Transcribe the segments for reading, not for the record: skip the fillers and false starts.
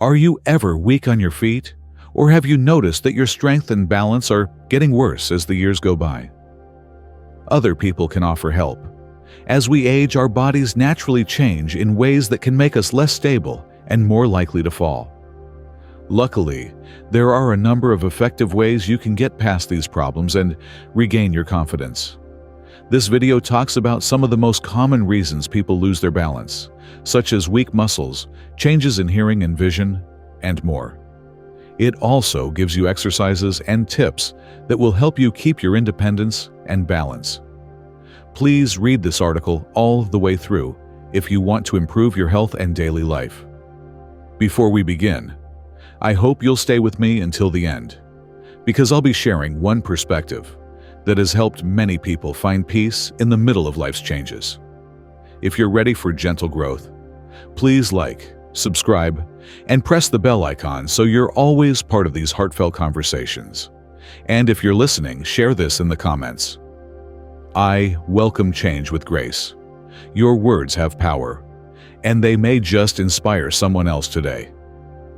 Are you ever weak on your feet? Or have you noticed that your strength and balance are getting worse as the years go by? Other people can offer help. As we age, our bodies naturally change in ways that can make us less stable and more likely to fall. Luckily, there are a number of effective ways you can get past these problems and regain your confidence. This video talks about some of the most common reasons people lose their balance, such as weak muscles, changes in hearing and vision, and more. It also gives you exercises and tips that will help you keep your independence and balance. Please read this article all the way through if you want to improve your health and daily life. Before we begin, I hope you'll stay with me until the end, because I'll be sharing one perspective that has helped many people find peace in the middle of life's changes. If you're ready for gentle growth, please like, subscribe, and press the bell icon so you're always part of these heartfelt conversations. And if you're listening, share this in the comments. I welcome change with grace. Your words have power, and they may just inspire someone else today.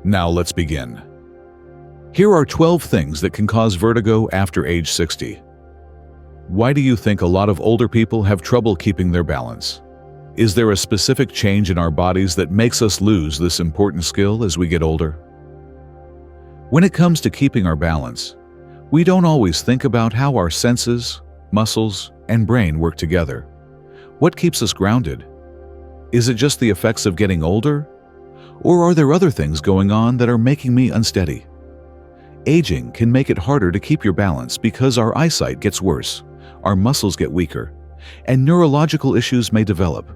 Now let's begin. Here are 12 things that can cause vertigo after age 60. Why do you think a lot of older people have trouble keeping their balance? Is there a specific change in our bodies that makes us lose this important skill as we get older? When it comes to keeping our balance, we don't always think about how our senses, muscles, and brain work together. What keeps us grounded? Is it just the effects of getting older? Or are there other things going on that are making me unsteady? Aging can make it harder to keep your balance because our eyesight gets worse, our muscles get weaker, and neurological issues may develop.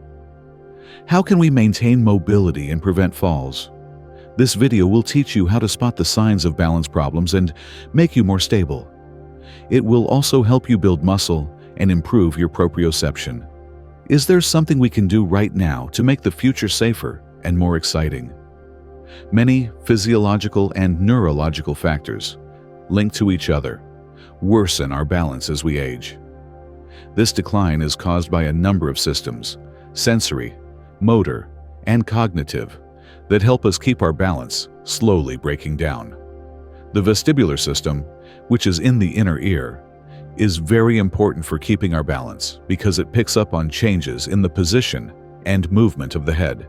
How can we maintain mobility and prevent falls? This video will teach you how to spot the signs of balance problems and make you more stable. It will also help you build muscle and improve your proprioception. Is there something we can do right now to make the future safer and more exciting? Many physiological and neurological factors linked to each other worsen our balance as we age. This decline is caused by a number of systems, sensory, motor, and cognitive, that help us keep our balance slowly breaking down. The vestibular system, which is in the inner ear, is very important for keeping our balance because it picks up on changes in the position and movement of the head.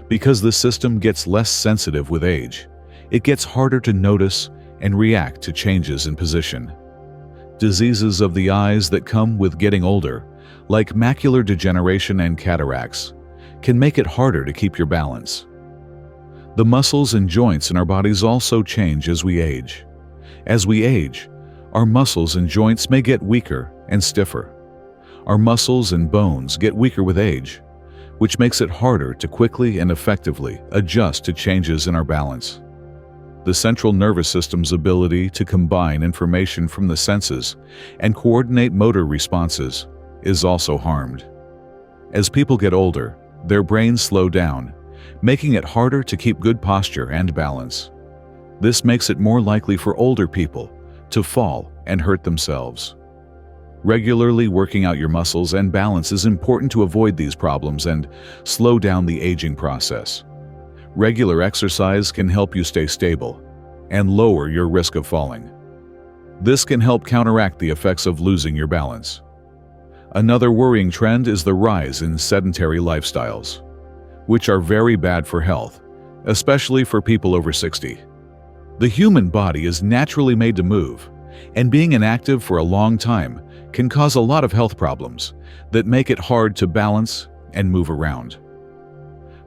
Because this system gets less sensitive with age, it gets harder to notice and react to changes in position. Diseases of the eyes that come with getting older, like macular degeneration and cataracts, can make it harder to keep your balance. The muscles and joints in our bodies also change as we age. As we age, our muscles and joints may get weaker and stiffer. Our muscles and bones get weaker with age, which makes it harder to quickly and effectively adjust to changes in our balance. The central nervous system's ability to combine information from the senses and coordinate motor responses is also harmed. As people get older, their brains slow down, making it harder to keep good posture and balance. This makes it more likely for older people to fall and hurt themselves. Regularly working out your muscles and balance is important to avoid these problems and slow down the aging process. Regular exercise can help you stay stable and lower your risk of falling. This can help counteract the effects of losing your balance. Another worrying trend is the rise in sedentary lifestyles, which are very bad for health, especially for people over 60. The human body is naturally made to move, and being inactive for a long time can cause a lot of health problems that make it hard to balance and move around.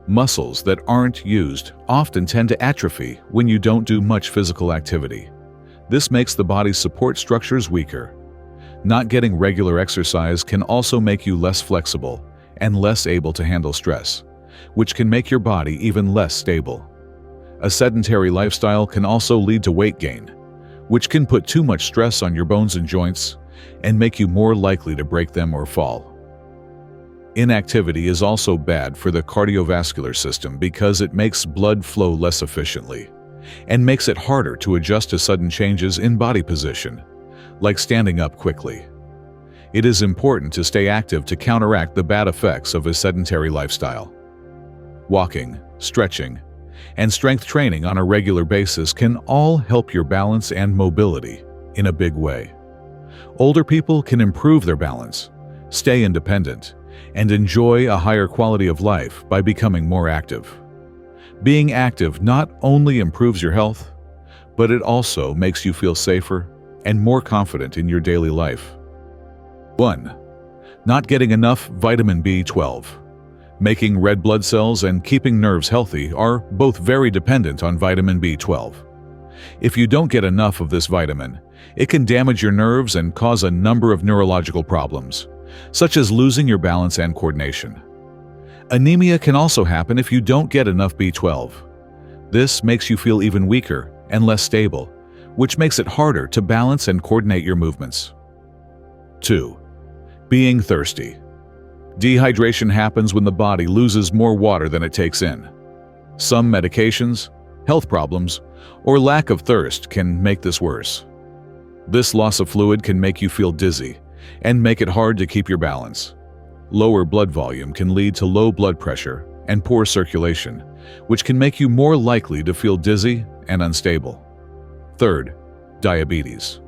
Muscles that aren't used often tend to atrophy when you don't do much physical activity. This makes the body's support structures weaker. Not getting regular exercise can also make you less flexible and less able to handle stress, which can make your body even less stable. A sedentary lifestyle can also lead to weight gain, which can put too much stress on your bones and joints and make you more likely to break them or fall. Inactivity is also bad for the cardiovascular system because it makes blood flow less efficiently and makes it harder to adjust to sudden changes in body position, like standing up quickly. It is important to stay active to counteract the bad effects of a sedentary lifestyle. Walking, stretching, and strength training on a regular basis can all help your balance and mobility in a big way. Older people can improve their balance, stay independent, and enjoy a higher quality of life by becoming more active. Being active not only improves your health, but it also makes you feel safer and more confident in your daily life. 1. Not getting enough vitamin B12. Making red blood cells and keeping nerves healthy are both very dependent on vitamin B12. If you don't get enough of this vitamin, it can damage your nerves and cause a number of neurological problems, such as losing your balance and coordination. Anemia can also happen if you don't get enough B12. This makes you feel even weaker and less stable, which makes it harder to balance and coordinate your movements. 2. Being thirsty. Dehydration happens when the body loses more water than it takes in. Some medications, health problems, or lack of thirst can make this worse. This loss of fluid can make you feel dizzy and make it hard to keep your balance. Lower blood volume can lead to low blood pressure and poor circulation, which can make you more likely to feel dizzy and unstable. 3. Diabetes.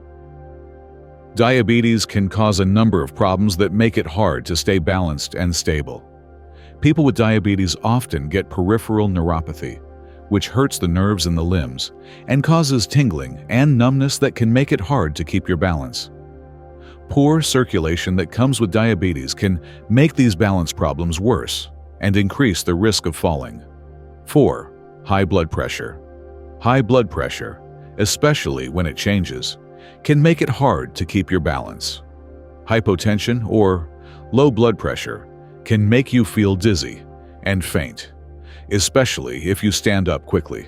Diabetes can cause a number of problems that make it hard to stay balanced and stable. People with diabetes often get peripheral neuropathy, which hurts the nerves in the limbs and causes tingling and numbness that can make it hard to keep your balance. Poor circulation that comes with diabetes can make these balance problems worse and increase the risk of falling. 4. High blood pressure. High blood pressure, especially when it changes, can make it hard to keep your balance. Hypotension or low blood pressure can make you feel dizzy and faint, especially if you stand up quickly.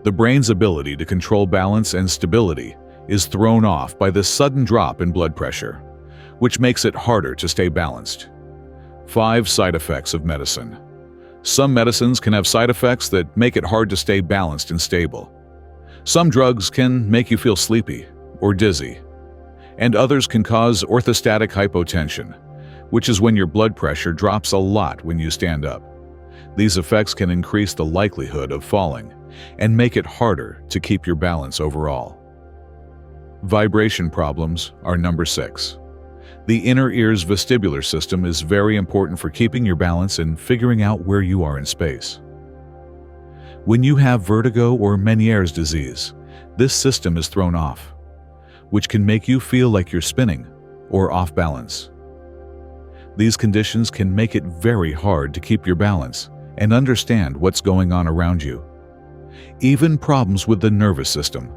The brain's ability to control balance and stability is thrown off by this sudden drop in blood pressure, which makes it harder to stay balanced. 5. Side effects of medicine. Some medicines can have side effects that make it hard to stay balanced and stable. Some drugs can make you feel sleepy or dizzy, and others can cause orthostatic hypotension, which is when your blood pressure drops a lot when you stand up. These effects can increase the likelihood of falling and make it harder to keep your balance overall. Vibration problems are number 6. The inner ear's vestibular system is very important for keeping your balance and figuring out where you are in space. When you have vertigo or Meniere's disease, this system is thrown off, which can make you feel like you're spinning or off balance. These conditions can make it very hard to keep your balance and understand what's going on around you. Even problems with the nervous system.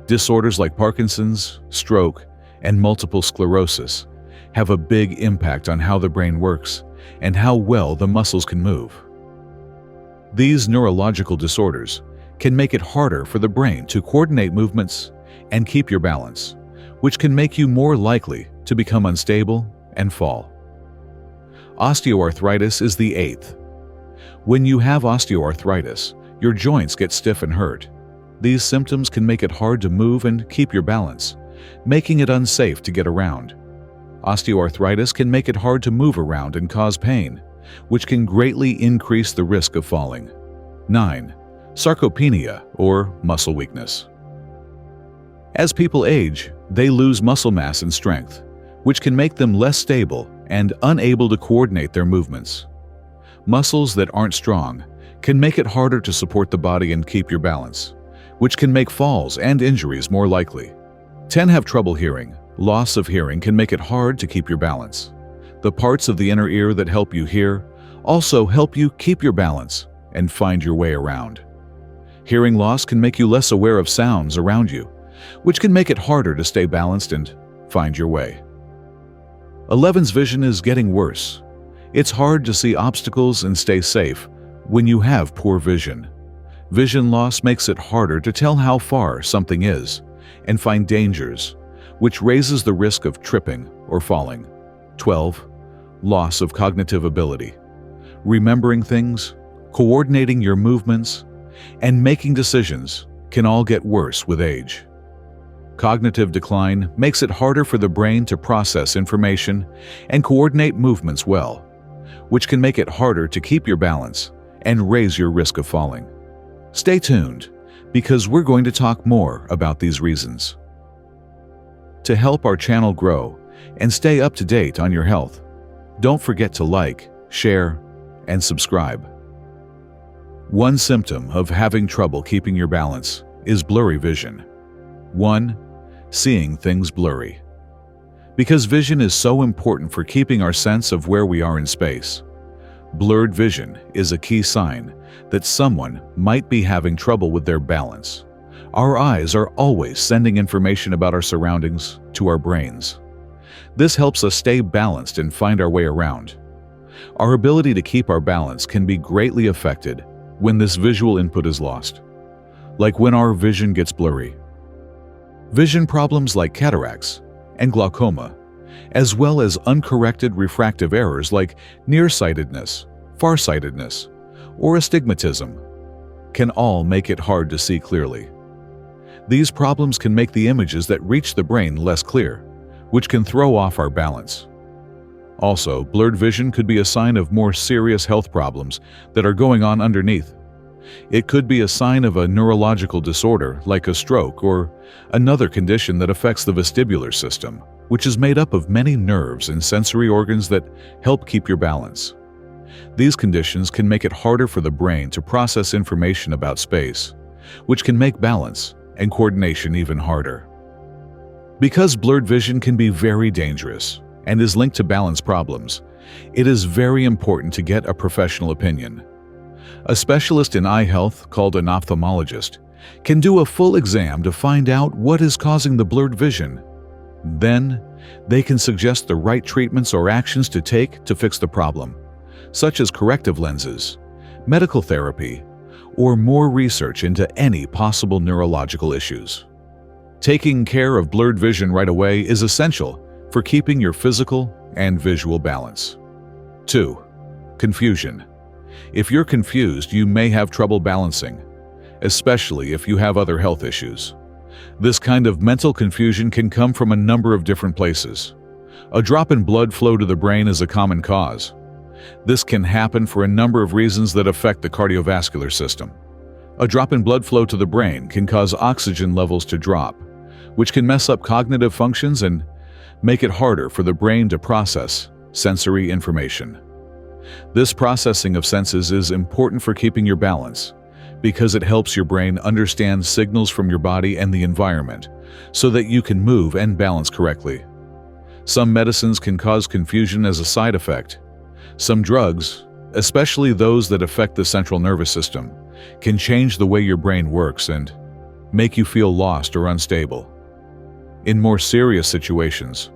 Disorders like Parkinson's, stroke, and multiple sclerosis have a big impact on how the brain works and how well the muscles can move. These neurological disorders can make it harder for the brain to coordinate movements and keep your balance, which can make you more likely to become unstable and fall. Osteoarthritis is the 8th. When you have osteoarthritis, your joints get stiff and hurt. These symptoms can make it hard to move and keep your balance, making it unsafe to get around. Osteoarthritis can make it hard to move around and cause pain, which can greatly increase the risk of falling. 9. Sarcopenia or muscle weakness. As people age, they lose muscle mass and strength, which can make them less stable and unable to coordinate their movements. Muscles that aren't strong can make it harder to support the body and keep your balance, which can make falls and injuries more likely. 10. Have trouble hearing. Loss of hearing can make it hard to keep your balance. The parts of the inner ear that help you hear also help you keep your balance and find your way around. Hearing loss can make you less aware of sounds around you, which can make it harder to stay balanced and find your way. 11's vision is getting worse. It's hard to see obstacles and stay safe when you have poor vision. Vision loss makes it harder to tell how far something is and find dangers, which raises the risk of tripping or falling. 12. Loss of cognitive ability. Remembering things, coordinating your movements, and making decisions can all get worse with age. Cognitive decline makes it harder for the brain to process information and coordinate movements well, which can make it harder to keep your balance and raise your risk of falling. Stay tuned, because we're going to talk more about these reasons. To help our channel grow and stay up to date on your health, don't forget to like, share, and subscribe. One symptom of having trouble keeping your balance is blurry vision. 1. Seeing things blurry. Because vision is so important for keeping our sense of where we are in space, blurred vision is a key sign that someone might be having trouble with their balance. Our eyes are always sending information about our surroundings to our brains. This helps us stay balanced and find our way around. Our ability to keep our balance can be greatly affected when this visual input is lost, like when our vision gets blurry. Vision problems like cataracts and glaucoma, as well as uncorrected refractive errors like nearsightedness, farsightedness, or astigmatism, can all make it hard to see clearly. These problems can make the images that reach the brain less clear, which can throw off our balance. Also, blurred vision could be a sign of more serious health problems that are going on underneath. It could be a sign of a neurological disorder like a stroke or another condition that affects the vestibular system, which is made up of many nerves and sensory organs that help keep your balance. These conditions can make it harder for the brain to process information about space, which can make balance and coordination even harder. Because blurred vision can be very dangerous and is linked to balance problems, it is very important to get a professional opinion. A specialist in eye health, called an ophthalmologist, can do a full exam to find out what is causing the blurred vision. Then, they can suggest the right treatments or actions to take to fix the problem, such as corrective lenses, medical therapy, or more research into any possible neurological issues. Taking care of blurred vision right away is essential for keeping your physical and visual balance. 2. Confusion. If you're confused, you may have trouble balancing, especially if you have other health issues. This kind of mental confusion can come from a number of different places. A drop in blood flow to the brain is a common cause. This can happen for a number of reasons that affect the cardiovascular system. A drop in blood flow to the brain can cause oxygen levels to drop, which can mess up cognitive functions and make it harder for the brain to process sensory information. This processing of senses is important for keeping your balance because it helps your brain understand signals from your body and the environment so that you can move and balance correctly. Some medicines can cause confusion as a side effect. Some drugs, especially those that affect the central nervous system, can change the way your brain works and make you feel lost or unstable. In more serious situations,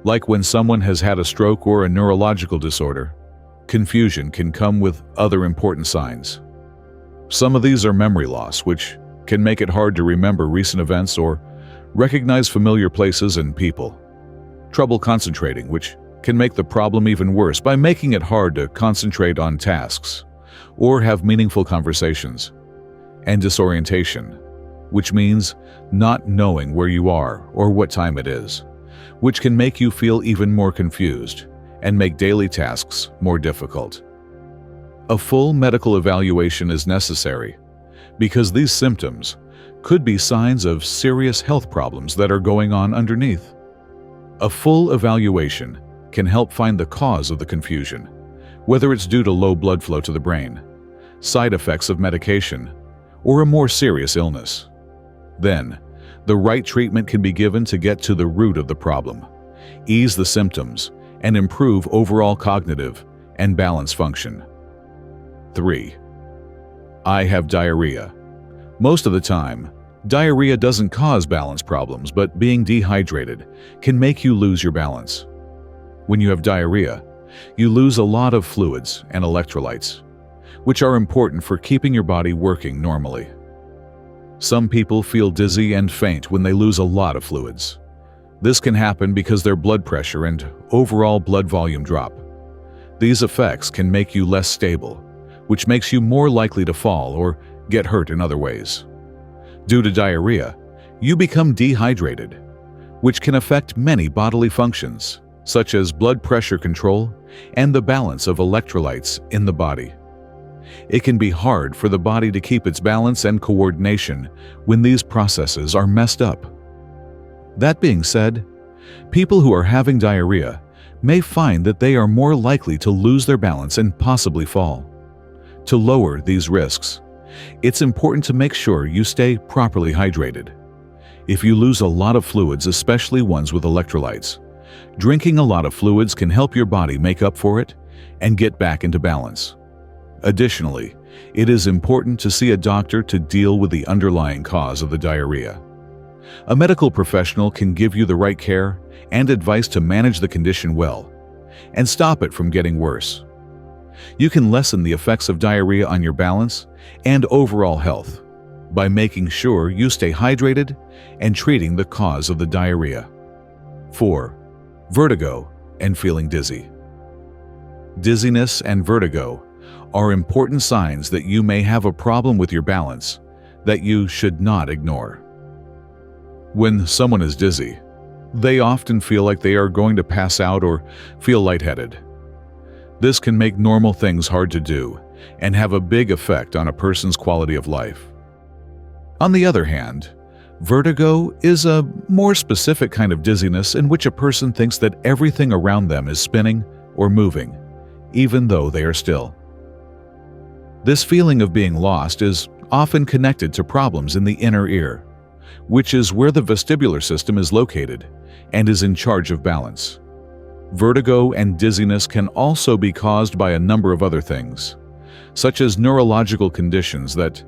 like when someone has had a stroke or a neurological disorder, confusion can come with other important signs. Some of these are memory loss, which can make it hard to remember recent events or recognize familiar places and people. Trouble concentrating, which can make the problem even worse by making it hard to concentrate on tasks or have meaningful conversations. And disorientation, which means not knowing where you are or what time it is, which can make you feel even more confused and make daily tasks more difficult. A full medical evaluation is necessary because these symptoms could be signs of serious health problems that are going on underneath. A full evaluation can help find the cause of the confusion, whether it's due to low blood flow to the brain, side effects of medication, or a more serious illness. Then, the right treatment can be given to get to the root of the problem, ease the symptoms, and improve overall cognitive and balance function. 3. I have diarrhea. Most of the time, diarrhea doesn't cause balance problems, but being dehydrated can make you lose your balance. When you have diarrhea, you lose a lot of fluids and electrolytes, which are important for keeping your body working normally. Some people feel dizzy and faint when they lose a lot of fluids. This can happen because their blood pressure and overall blood volume drop. These effects can make you less stable, which makes you more likely to fall or get hurt in other ways. Due to diarrhea, you become dehydrated, which can affect many bodily functions, such as blood pressure control and the balance of electrolytes in the body. It can be hard for the body to keep its balance and coordination when these processes are messed up. That being said, people who are having diarrhea may find that they are more likely to lose their balance and possibly fall. To lower these risks, it's important to make sure you stay properly hydrated. If you lose a lot of fluids, especially ones with electrolytes, drinking a lot of fluids can help your body make up for it and get back into balance. Additionally, it is important to see a doctor to deal with the underlying cause of the diarrhea. A medical professional can give you the right care and advice to manage the condition well and stop it from getting worse. You can lessen the effects of diarrhea on your balance and overall health by making sure you stay hydrated and treating the cause of the diarrhea. 4. Vertigo and feeling dizzy. Dizziness and vertigo are important signs that you may have a problem with your balance that you should not ignore. When someone is dizzy, they often feel like they are going to pass out or feel lightheaded. This can make normal things hard to do and have a big effect on a person's quality of life. On the other hand, vertigo is a more specific kind of dizziness in which a person thinks that everything around them is spinning or moving, even though they are still. This feeling of being lost is often connected to problems in the inner ear, which is where the vestibular system is located and is in charge of balance. Vertigo and dizziness can also be caused by a number of other things, such as neurological conditions that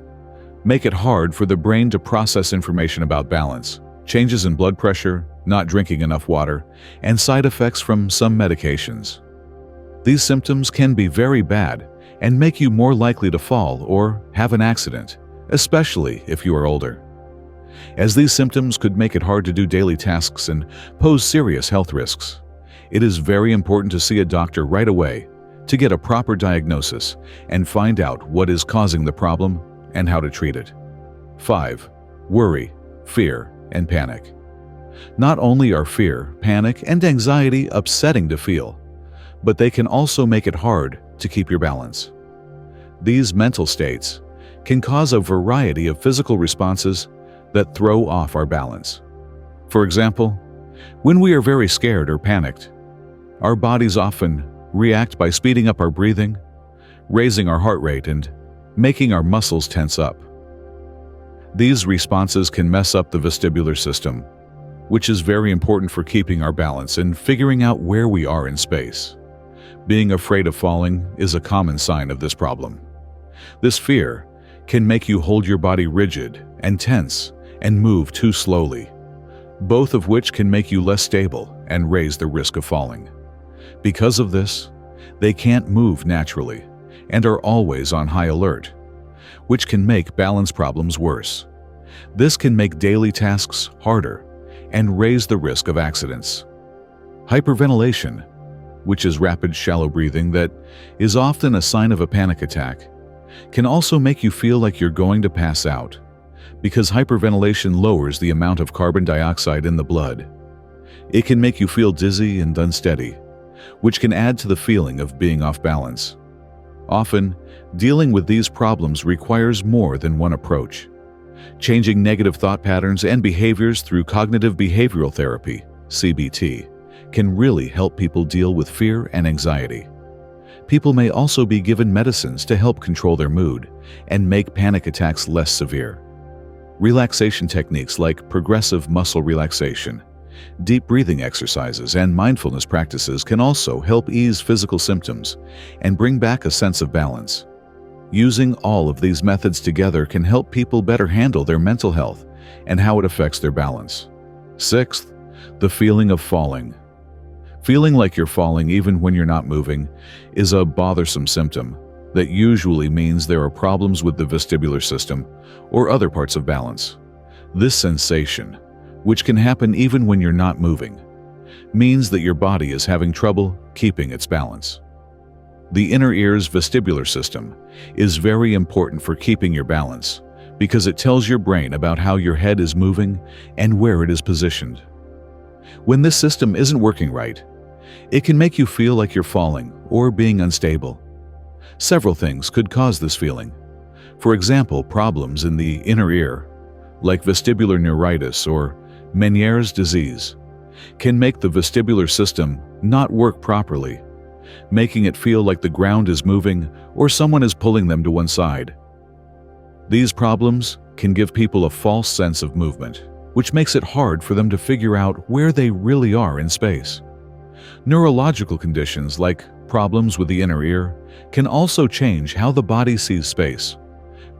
make it hard for the brain to process information about balance, changes in blood pressure, not drinking enough water, and side effects from some medications. These symptoms can be very bad and make you more likely to fall or have an accident, especially if you are older. As these symptoms could make it hard to do daily tasks and pose serious health risks, it is very important to see a doctor right away to get a proper diagnosis and find out what is causing the problem and how to treat it. 5. Worry, fear, and panic. Not only are fear, panic, and anxiety upsetting to feel, but they can also make it hard to keep your balance. These mental states can cause a variety of physical responses that throw off our balance. For example, when we are very scared or panicked, our bodies often react by speeding up our breathing, raising our heart rate, and making our muscles tense up. These responses can mess up the vestibular system, which is very important for keeping our balance and figuring out where we are in space. Being afraid of falling is a common sign of this problem. This fear can make you hold your body rigid and tense and move too slowly, both of which can make you less stable and raise the risk of falling. Because of this, they can't move naturally and are always on high alert, which can make balance problems worse. This can make daily tasks harder and raise the risk of accidents. Hyperventilation, which is rapid, shallow breathing that is often a sign of a panic attack, can also make you feel like you're going to pass out, because hyperventilation lowers the amount of carbon dioxide in the blood. It can make you feel dizzy and unsteady, which can add to the feeling of being off balance. Often, dealing with these problems requires more than one approach. Changing negative thought patterns and behaviors through cognitive behavioral therapy, CBT, can really help people deal with fear and anxiety. People may also be given medicines to help control their mood and make panic attacks less severe. Relaxation techniques like progressive muscle relaxation, deep breathing exercises, and mindfulness practices can also help ease physical symptoms and bring back a sense of balance. Using all of these methods together can help people better handle their mental health and how it affects their balance. 6th, the feeling of falling. Feeling like you're falling even when you're not moving is a bothersome symptom that usually means there are problems with the vestibular system or other parts of balance. This sensation, which can happen even when you're not moving, means that your body is having trouble keeping its balance. The inner ear's vestibular system is very important for keeping your balance because it tells your brain about how your head is moving and where it is positioned. When this system isn't working right, it can make you feel like you're falling or being unstable. Several things could cause this feeling. For example, problems in the inner ear, like vestibular neuritis or Meniere's disease, can make the vestibular system not work properly, making it feel like the ground is moving or someone is pulling them to one side. These problems can give people a false sense of movement, which makes it hard for them to figure out where they really are in space. Neurological conditions like problems with the inner ear can also change how the body sees space.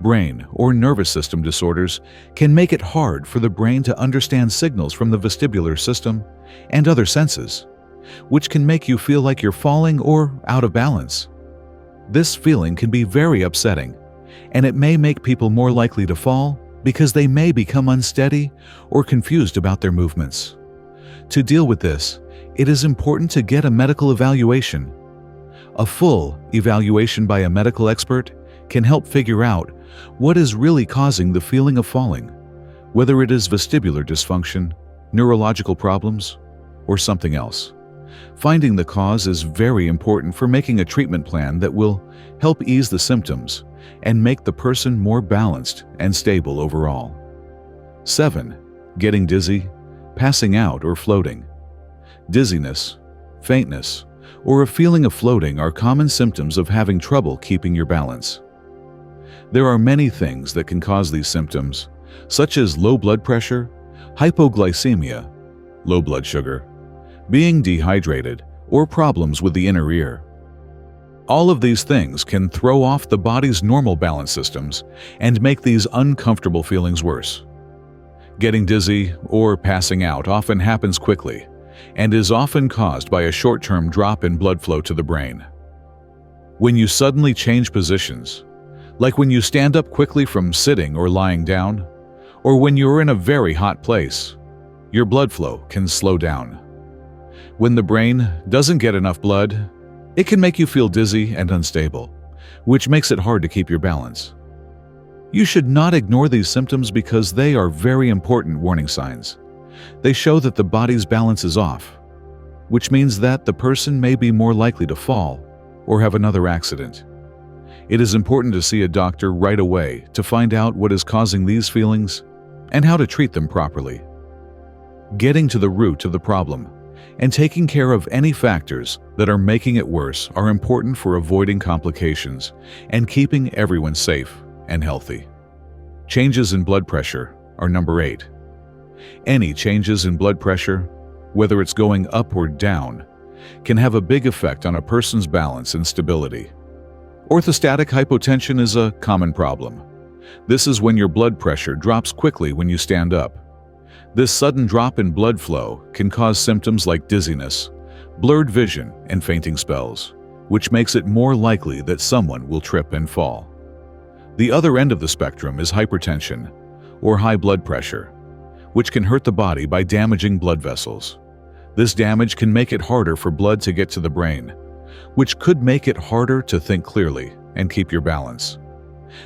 Brain or nervous system disorders can make it hard for the brain to understand signals from the vestibular system and other senses, which can make you feel like you're falling or out of balance. This feeling can be very upsetting, and it may make people more likely to fall because they may become unsteady or confused about their movements. To deal with this, it is important to get a medical evaluation. A full evaluation by a medical expert can help figure out what is really causing the feeling of falling, whether it is vestibular dysfunction, neurological problems, or something else. Finding the cause is very important for making a treatment plan that will help ease the symptoms and make the person more balanced and stable overall. 7. Getting dizzy, passing out, or floating. Dizziness, faintness, or a feeling of floating are common symptoms of having trouble keeping your balance. There are many things that can cause these symptoms, such as low blood pressure, hypoglycemia, low blood sugar, being dehydrated, or problems with the inner ear. All of these things can throw off the body's normal balance systems and make these uncomfortable feelings worse. Getting dizzy or passing out often happens quickly and is often caused by a short-term drop in blood flow to the brain. When you suddenly change positions, like when you stand up quickly from sitting or lying down, or when you're in a very hot place, your blood flow can slow down. When the brain doesn't get enough blood, it can make you feel dizzy and unstable, which makes it hard to keep your balance. You should not ignore these symptoms because they are very important warning signs. They show that the body's balance is off, which means that the person may be more likely to fall or have another accident. It is important to see a doctor right away to find out what is causing these feelings and how to treat them properly. Getting to the root of the problem and taking care of any factors that are making it worse are important for avoiding complications and keeping everyone safe and healthy. Changes in blood pressure are number 8. Any changes in blood pressure, whether it's going up or down, can have a big effect on a person's balance and stability. Orthostatic hypotension is a common problem. This is when your blood pressure drops quickly when you stand up. This sudden drop in blood flow can cause symptoms like dizziness, blurred vision, and fainting spells, which makes it more likely that someone will trip and fall. The other end of the spectrum is hypertension, or high blood pressure, which can hurt the body by damaging blood vessels. This damage can make it harder for blood to get to the brain, which could make it harder to think clearly and keep your balance.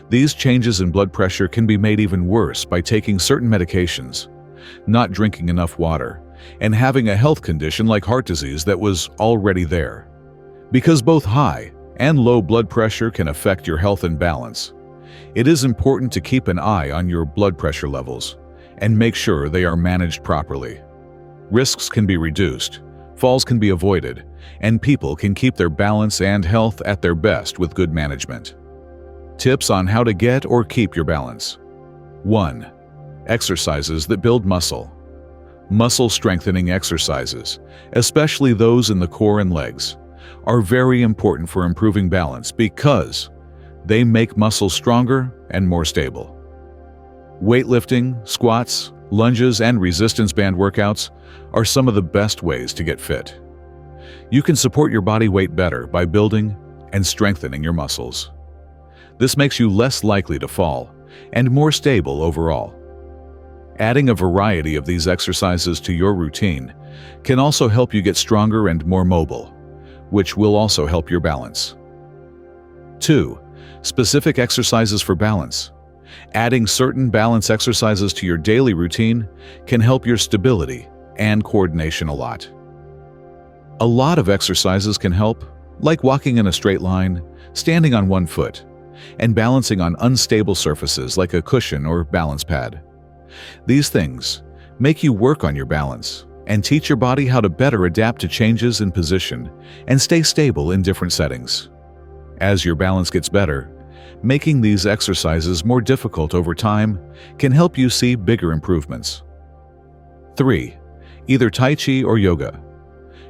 These changes in blood pressure can be made even worse by taking certain medications, not drinking enough water, and having a health condition like heart disease that was already there. Because both high and low blood pressure can affect your health and balance, it is important to keep an eye on your blood pressure levels and make sure they are managed properly. Risks can be reduced, falls can be avoided, and people can keep their balance and health at their best with good management. Tips on how to get or keep your balance. 1. Exercises that build muscle. Muscle strengthening exercises, especially those in the core and legs, are very important for improving balance because they make muscles stronger and more stable. Weightlifting, squats, lunges, and resistance band workouts are some of the best ways to get fit. You can support your body weight better by building and strengthening your muscles. This makes you less likely to fall and more stable overall. Adding a variety of these exercises to your routine can also help you get stronger and more mobile, which will also help your balance. 2. Specific exercises for balance. Adding certain balance exercises to your daily routine can help your stability and coordination a lot. A lot of exercises can help, like walking in a straight line, standing on one foot, and balancing on unstable surfaces like a cushion or balance pad. These things make you work on your balance and teach your body how to better adapt to changes in position and stay stable in different settings. As your balance gets better, making these exercises more difficult over time can help you see bigger improvements. 3. Either Tai Chi or yoga.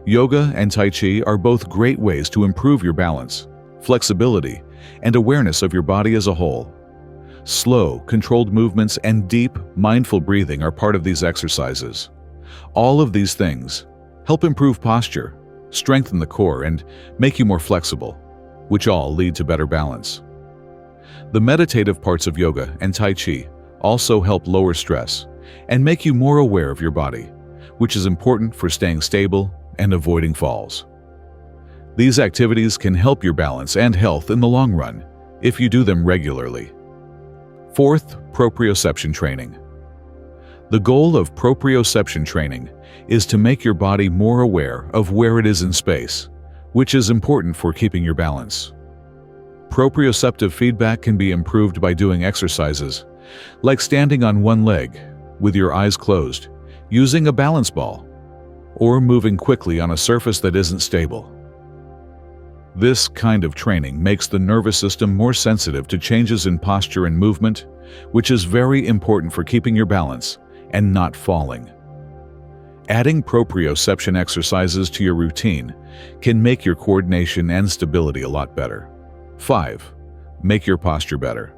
Yoga and Tai Chi are both great ways to improve your balance, flexibility, and awareness of your body as a whole. Slow, controlled movements and deep, mindful breathing are part of these exercises. All of these things help improve posture, strengthen the core, and make you more flexible, which all lead to better balance. The meditative parts of yoga and Tai Chi also help lower stress and make you more aware of your body, which is important for staying stable and avoiding falls. These activities can help your balance and health in the long run if you do them regularly. 4th, proprioception training. The goal of proprioception training is to make your body more aware of where it is in space, which is important for keeping your balance. Proprioceptive feedback can be improved by doing exercises like standing on one leg with your eyes closed, using a balance ball, or moving quickly on a surface that isn't stable. This kind of training makes the nervous system more sensitive to changes in posture and movement, which is very important for keeping your balance and not falling. Adding proprioception exercises to your routine can make your coordination and stability a lot better. 5. Make your posture better.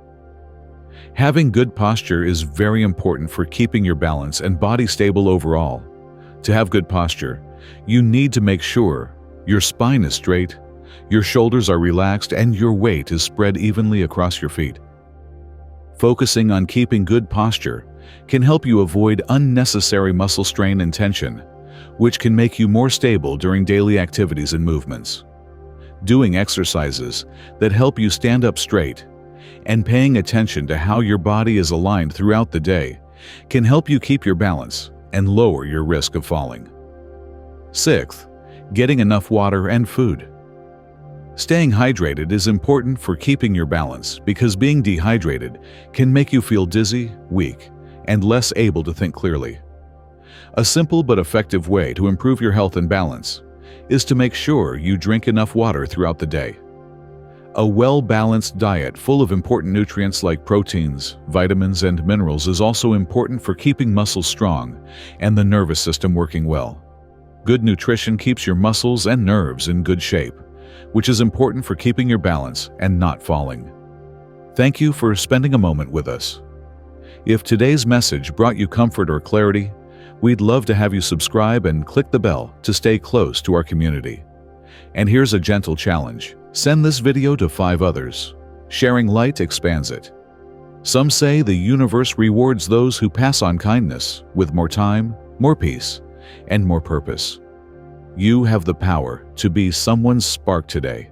Having good posture is very important for keeping your balance and body stable overall. To have good posture, you need to make sure your spine is straight, your shoulders are relaxed, and your weight is spread evenly across your feet. Focusing on keeping good posture can help you avoid unnecessary muscle strain and tension, which can make you more stable during daily activities and movements. Doing exercises that help you stand up straight and paying attention to how your body is aligned throughout the day can help you keep your balance and lower your risk of falling. 6th, getting enough water and food. Staying hydrated is important for keeping your balance because being dehydrated can make you feel dizzy, weak, and less able to think clearly. A simple but effective way to improve your health and balance is to make sure you drink enough water throughout the day. A well-balanced diet full of important nutrients like proteins, vitamins, and minerals is also important for keeping muscles strong and the nervous system working well. Good nutrition keeps your muscles and nerves in good shape, which is important for keeping your balance and not falling. Thank you for spending a moment with us. If today's message brought you comfort or clarity, we'd love to have you subscribe and click the bell to stay close to our community. And here's a gentle challenge. Send this video to 5 others. Sharing light expands it. Some say the universe rewards those who pass on kindness with more time, more peace, and more purpose. You have the power to be someone's spark today.